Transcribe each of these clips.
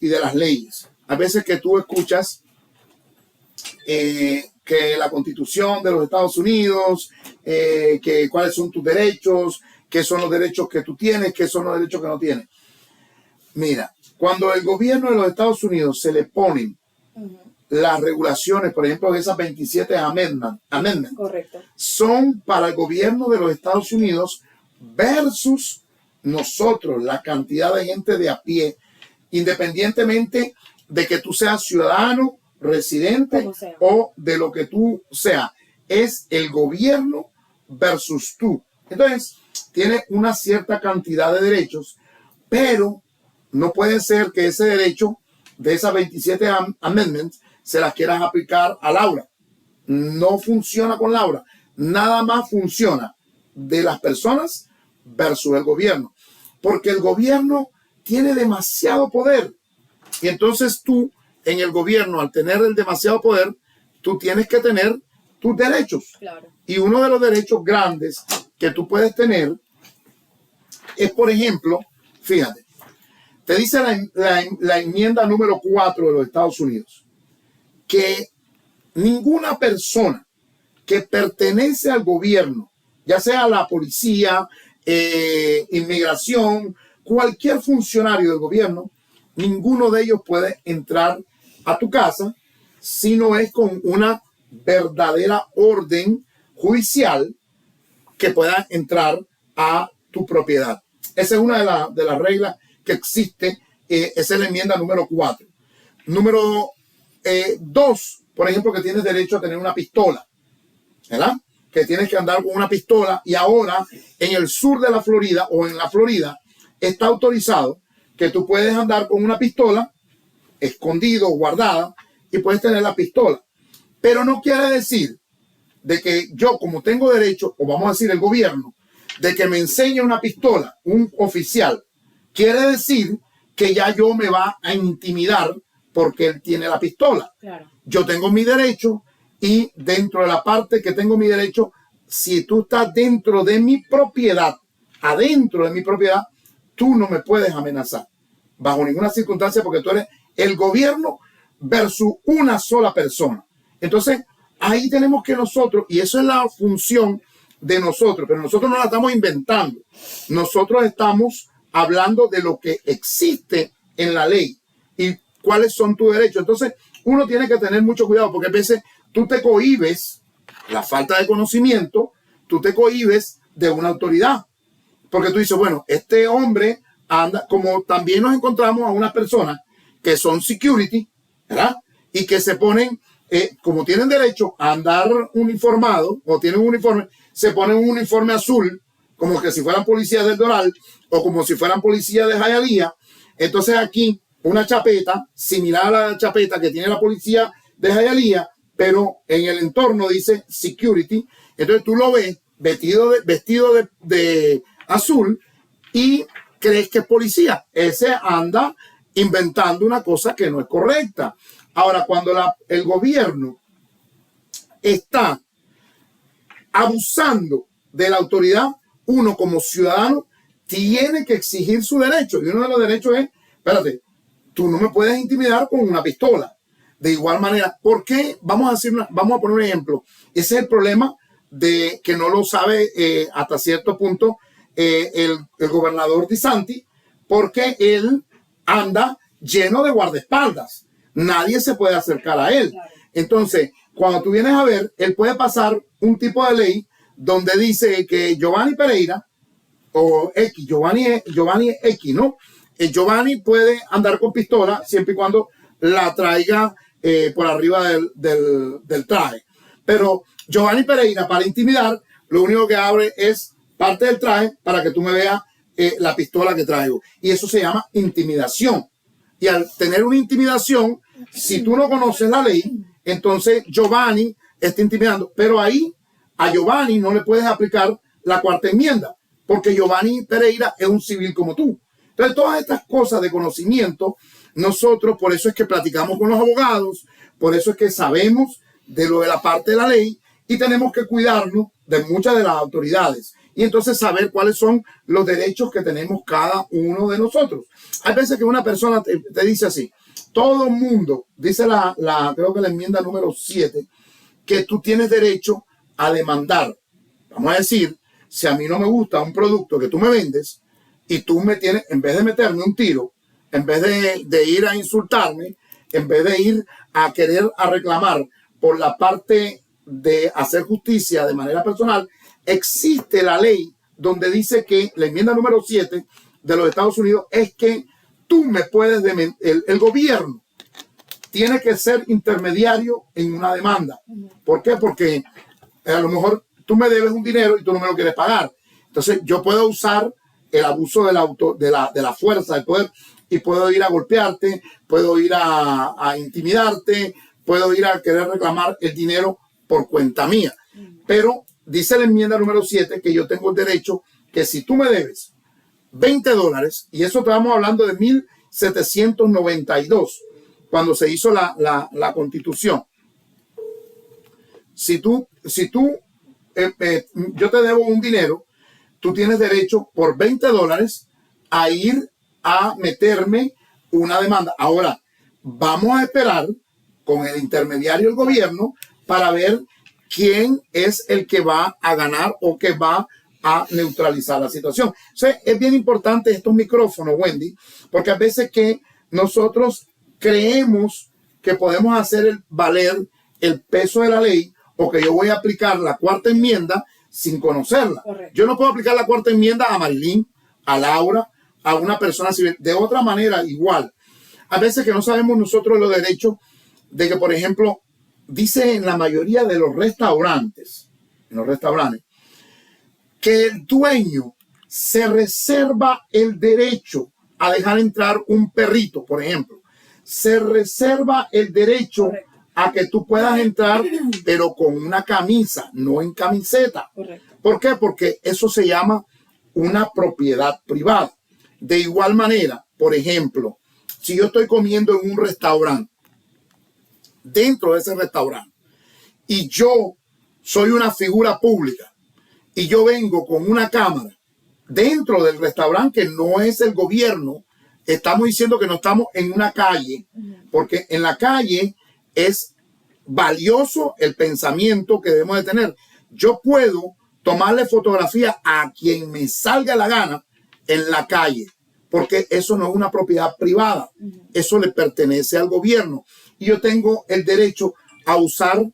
y de las leyes. A veces que tú escuchas que la Constitución de los Estados Unidos, que cuáles son tus derechos, qué son los derechos que tú tienes, qué son los derechos que no tienes. Mira, cuando el gobierno de los Estados Unidos se le ponen las regulaciones, por ejemplo, esas 27 amendments, correcto, son para el gobierno de los Estados Unidos versus nosotros, la cantidad de gente de a pie, independientemente de que tú seas ciudadano, residente o de lo que tú seas. Es el gobierno versus tú. Entonces, tiene una cierta cantidad de derechos, pero no puede ser que ese derecho de esas 27 amendments se las quieras aplicar a Laura. No funciona con Laura. Nada más funciona de las personas versus el gobierno. Porque el gobierno tiene demasiado poder. Y entonces tú, en el gobierno, al tener el demasiado poder, tú tienes que tener tus derechos. Claro. Y uno de los derechos grandes que tú puedes tener es, por ejemplo, fíjate, te dice la enmienda número 4 de los Estados Unidos, que ninguna persona que pertenece al gobierno, ya sea la policía, inmigración, cualquier funcionario del gobierno, ninguno de ellos puede entrar a tu casa si no es con una verdadera orden judicial que pueda entrar a tu propiedad. Esa es una de las reglas que existe. Esa es la enmienda número 4. Número 2, por ejemplo, que tienes derecho a tener una pistola, ¿verdad? Que tienes que andar con una pistola, y ahora en el sur de la Florida o en la Florida está autorizado que tú puedes andar con una pistola escondido, guardada, y puedes tener la pistola. Pero no quiere decir de que yo, como tengo derecho, o vamos a decir el gobierno, de que me enseñe una pistola, un oficial, quiere decir que ya yo me va a intimidar porque él tiene la pistola. Claro. Yo tengo mi derecho, y dentro de la parte que tengo mi derecho, si tú estás dentro de mi propiedad, adentro de mi propiedad, tú no me puedes amenazar bajo ninguna circunstancia, porque tú eres el gobierno versus una sola persona. Entonces, ahí tenemos que nosotros, y eso es la función de nosotros, pero nosotros no la estamos inventando. Nosotros estamos hablando de lo que existe en la ley y cuáles son tus derechos. Entonces, uno tiene que tener mucho cuidado, porque a veces tú te cohibes, la falta de conocimiento, tú te cohibes de una autoridad. Porque tú dices, bueno, este hombre anda, como también nos encontramos a unas personas que son security, ¿verdad? Y que se ponen, como tienen derecho a andar uniformado o tienen un uniforme, se ponen un uniforme azul, como que si fueran policías del Doral o como si fueran policías de Hialeah. Entonces aquí una chapeta similar a la chapeta que tiene la policía de Hialeah, pero en el entorno dice security. Entonces tú lo ves vestido de azul y crees que es policía. Ese anda inventando una cosa que no es correcta. Ahora, cuando el gobierno está abusando de la autoridad, uno como ciudadano tiene que exigir su derecho. Y uno de los derechos es, espérate, tú no me puedes intimidar con una pistola. De igual manera, ¿por qué? Vamos a poner un ejemplo. Ese es el problema de que no lo sabe hasta cierto punto el gobernador DeSantis, porque él anda lleno de guardaespaldas. Nadie se puede acercar a él. Entonces, cuando tú vienes a ver, él puede pasar un tipo de ley donde dice que Giovanni Pereira o X, Giovanni X, ¿no? Giovanni puede andar con pistola siempre y cuando la traiga por arriba del traje. Pero Giovanni Pereira, para intimidar, lo único que abre es parte del traje para que tú me veas la pistola que traigo. Y eso se llama intimidación. Y al tener una intimidación, si tú no conoces la ley, entonces Giovanni está intimidando. Pero ahí a Giovanni no le puedes aplicar la cuarta enmienda, porque Giovanni Pereira es un civil como tú. Entonces, todas estas cosas de conocimiento, nosotros, por eso es que platicamos con los abogados, por eso es que sabemos de lo de la parte de la ley, y tenemos que cuidarnos de muchas de las autoridades. y entonces saber cuáles son los derechos que tenemos cada uno de nosotros. Hay veces que una persona te dice así, todo mundo, dice creo que la enmienda número 7, que tú tienes derecho a demandar. Vamos a decir, si a mí no me gusta un producto que tú me vendes y tú me tienes, en vez de meterme un tiro, en vez de ir a insultarme, en vez de ir a querer a reclamar por la parte de hacer justicia de manera personal, existe la ley donde dice que la enmienda número 7 de los Estados Unidos es que tú me puedes, el gobierno tiene que ser intermediario en una demanda. ¿Por qué? Porque a lo mejor tú me debes un dinero y tú no me lo quieres pagar. Entonces yo puedo usar el abuso de la fuerza, del poder, y puedo ir a golpearte, puedo ir a intimidarte, puedo ir a querer reclamar el dinero por cuenta mía. Pero dice la enmienda número 7 que yo tengo el derecho que si tú me debes $20, y eso estamos hablando de 1792, cuando se hizo la Constitución. Si tú yo te debo un dinero, tú tienes derecho por $20 a ir a meterme una demanda. Ahora, vamos a esperar con el intermediario del gobierno para ver quién es el que va a ganar o que va a neutralizar la situación. O sea, es bien importante estos micrófonos, Wendy, porque a veces que nosotros creemos que podemos hacer valer el peso de la ley o que yo voy a aplicar la cuarta enmienda sin conocerla. Correcto. Yo no puedo aplicar la cuarta enmienda a Marilyn, a Laura, a una persona civil. De otra manera, igual. A veces que no sabemos nosotros los derechos de que, por ejemplo, dice en la mayoría de los restaurantes, que el dueño se reserva el derecho a dejar entrar un perrito, por ejemplo. Se reserva el derecho Correcto. A que tú puedas entrar, pero con una camisa, no en camiseta. Correcto. ¿Por qué? Porque eso se llama una propiedad privada. De igual manera, por ejemplo, si yo estoy comiendo en un restaurante, dentro de ese restaurante, y yo soy una figura pública, y yo vengo con una cámara dentro del restaurante que no es el gobierno, estamos diciendo que no estamos en una calle, porque en la calle es valioso el pensamiento que debemos de tener. Yo puedo tomarle fotografía a quien me salga la gana en la calle, porque eso no es una propiedad privada, eso le pertenece al gobierno. Y yo tengo el derecho a usar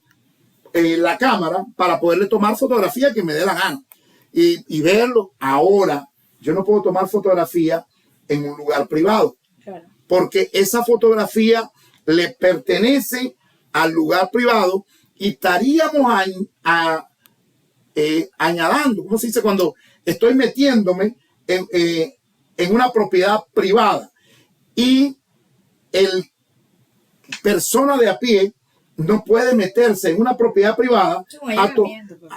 la cámara para poderle tomar fotografía a quien me dé la gana y verlo. Ahora, yo no puedo tomar fotografía en un lugar privado, claro, porque esa fotografía le pertenece al lugar privado y estaríamos añadiendo, ¿cómo se dice? Cuando estoy metiéndome en una propiedad privada y el persona de a pie no puede meterse en una propiedad privada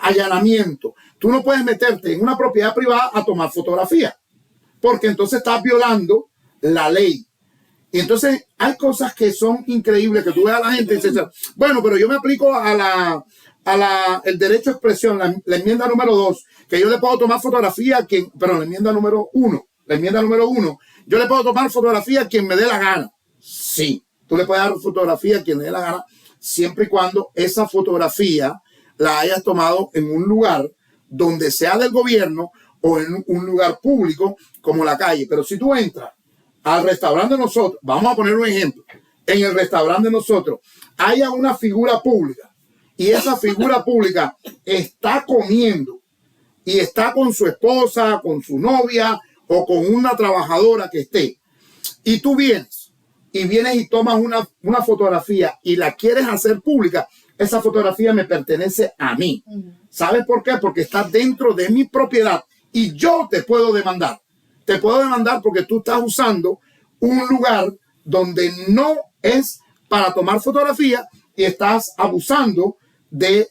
allanamiento. Tú no puedes meterte en una propiedad privada a tomar fotografía, porque entonces estás violando la ley. Y entonces hay cosas que son increíbles, que tú ves a la gente y dices, bueno, pero yo me aplico a el derecho a expresión, la enmienda número 2, que yo le puedo tomar fotografía a quien, pero la enmienda número 1, yo le puedo tomar fotografía a quien me dé la gana. Sí, tú le puedes dar fotografía a quien le dé la gana, siempre y cuando esa fotografía la hayas tomado en un lugar donde sea del gobierno o en un lugar público como la calle. Pero si tú entras al restaurante de nosotros, vamos a poner un ejemplo, en el restaurante de nosotros haya una figura pública y esa figura pública está comiendo y está con su esposa, con su novia o con una trabajadora que esté, y tú vienes y tomas una fotografía y la quieres hacer pública, esa fotografía me pertenece a mí. ¿Sabes por qué? Porque está dentro de mi propiedad y yo te puedo demandar. Te puedo demandar porque tú estás usando un lugar donde no es para tomar fotografía y estás abusando del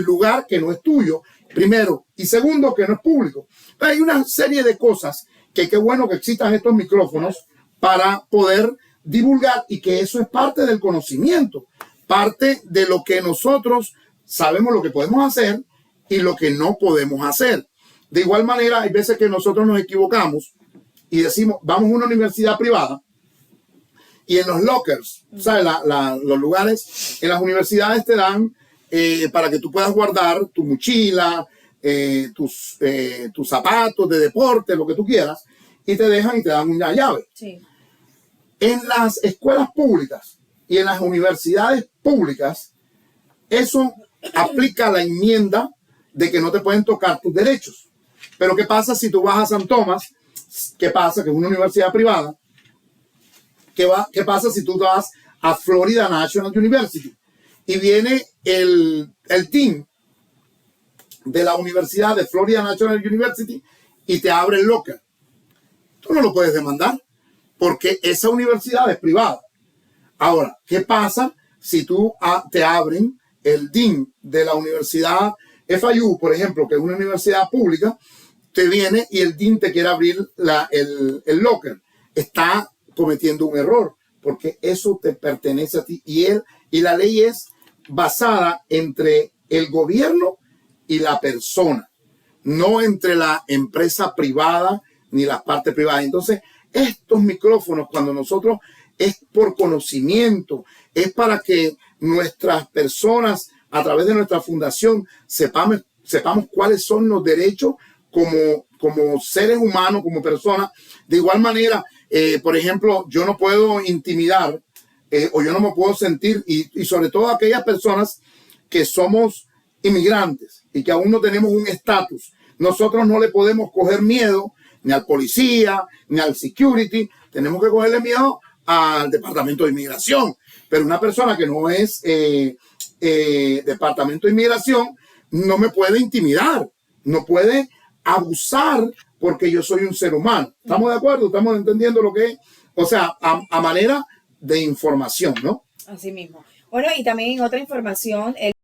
lugar que no es tuyo, primero, y segundo, que no es público. Hay una serie de cosas que qué bueno que existan estos micrófonos para poder divulgar, y que eso es parte del conocimiento, parte de lo que nosotros sabemos lo que podemos hacer y lo que no podemos hacer. De igual manera, hay veces que nosotros nos equivocamos y decimos, vamos a una universidad privada y en los lockers, ¿sabes? Los lugares en las universidades te dan para que tú puedas guardar tu mochila, tus zapatos de deporte, lo que tú quieras, y te dejan y te dan una llave. Sí. En las escuelas públicas y en las universidades públicas, eso aplica la enmienda de que no te pueden tocar tus derechos. Pero ¿qué pasa si tú vas a San Tomás? ¿Qué pasa? Que es una universidad privada. ¿Qué pasa si tú vas a Florida National University? Y viene el team de la Universidad de Florida National University y te abre el locker. Tú no lo puedes demandar porque esa universidad es privada. Ahora, ¿qué pasa si tú te abren el dean de la Universidad FIU, por ejemplo, que es una universidad pública, te viene y el dean te quiere abrir el locker? Está cometiendo un error porque eso te pertenece a ti y la ley es basada entre el gobierno y la persona, no entre la empresa privada ni las partes privadas. Entonces, estos micrófonos, cuando nosotros es por conocimiento, es para que nuestras personas, a través de nuestra fundación, sepamos cuáles son los derechos como seres humanos, como personas. De igual manera, por ejemplo, yo no puedo intimidar o yo no me puedo sentir, y sobre todo aquellas personas que somos inmigrantes y que aún no tenemos un estatus. Nosotros no le podemos coger miedo ni al policía, ni al security. Tenemos que cogerle miedo al Departamento de Inmigración. Pero una persona que no es Departamento de Inmigración no me puede intimidar, no puede abusar porque yo soy un ser humano. ¿Estamos de acuerdo? ¿Estamos entendiendo lo que es? O sea, a manera de información, ¿no? Así mismo. Bueno, y también otra información,